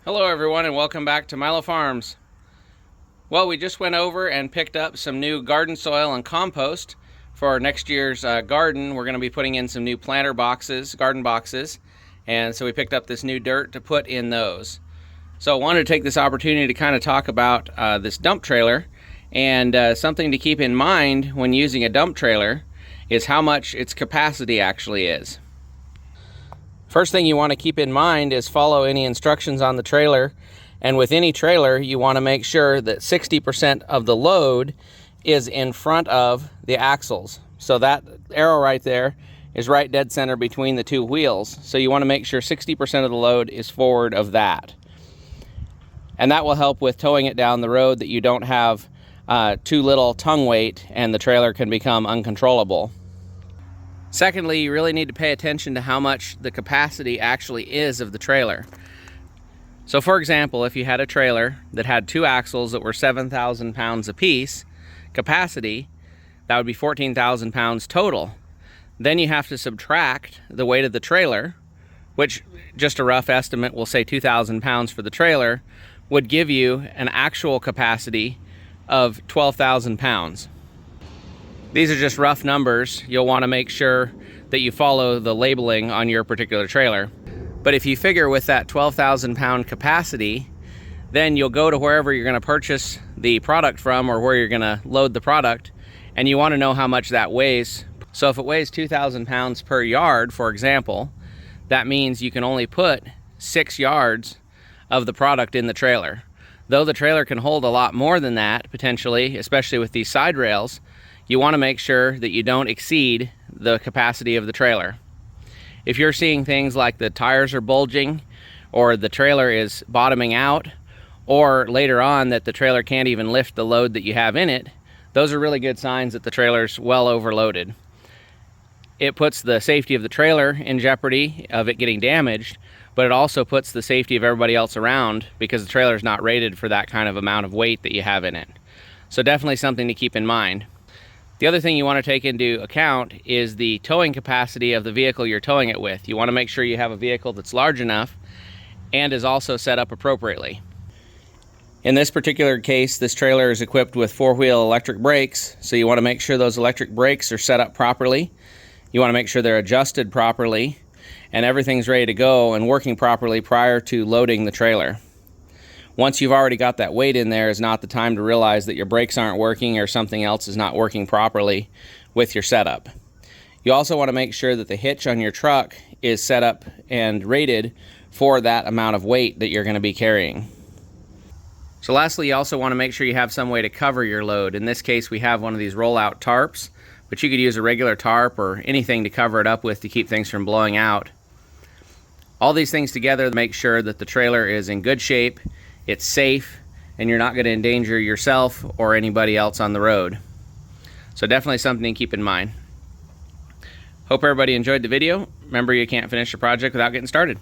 Hello everyone and welcome back to Milo Farms. Well, we just went over and picked up some new garden soil and compost for our next year's garden. We're going to be putting in some new planter boxes, garden boxes, and so we picked up this new dirt to put in those. So I wanted to take this opportunity to kind of talk about this dump trailer, and something to keep in mind when using a dump trailer is how much its capacity actually is. First thing you want to keep in mind is follow any instructions on the trailer, and with any trailer you want to make sure that 60% of the load is in front of the axles. So that arrow right there is right dead center between the two wheels, so you want to make sure 60% of the load is forward of that, and that will help with towing it down the road, that you don't have too little tongue weight and the trailer can become uncontrollable. Secondly, you really need to pay attention to how much the capacity actually is of the trailer. So for example, if you had a trailer that had two axles that were 7,000 pounds apiece capacity, that would be 14,000 pounds total. Then you have to subtract the weight of the trailer, which, just a rough estimate, will say 2,000 pounds for the trailer, would give you an actual capacity of 12,000 pounds. These are just rough numbers. You'll want to make sure that you follow the labeling on your particular trailer. But if you figure with that 12,000 pound capacity, then you'll go to wherever you're going to purchase the product from, or where you're going to load the product, and you want to know how much that weighs. So if it weighs 2,000 pounds per yard, for example, that means you can only put 6 yards of the product in the trailer. Though the trailer can hold a lot more than that, potentially, especially with these side rails, you want to make sure that you don't exceed the capacity of the trailer. If you're seeing things like the tires are bulging, or the trailer is bottoming out, or later on that the trailer can't even lift the load that you have in it, those are really good signs that the trailer's well overloaded. It puts the safety of the trailer in jeopardy of it getting damaged, but it also puts the safety of everybody else around, because the trailer's not rated for that kind of amount of weight that you have in it. So definitely something to keep in mind. The other thing you want to take into account is the towing capacity of the vehicle you're towing it with. You want to make sure you have a vehicle that's large enough and is also set up appropriately. In this particular case, this trailer is equipped with 4-wheel electric brakes, so you want to make sure those electric brakes are set up properly. You want to make sure they're adjusted properly and everything's ready to go and working properly prior to loading the trailer. Once you've already got that weight in there is not the time to realize that your brakes aren't working or something else is not working properly with your setup. You also want to make sure that the hitch on your truck is set up and rated for that amount of weight that you're going to be carrying. So lastly, you also want to make sure you have some way to cover your load. In this case, we have one of these roll-out tarps, but you could use a regular tarp or anything to cover it up with to keep things from blowing out. All these things together make sure that the trailer is in good shape, it's safe, and you're not going to endanger yourself or anybody else on the road. So definitely something to keep in mind. Hope everybody enjoyed the video. Remember, you can't finish a project without getting started.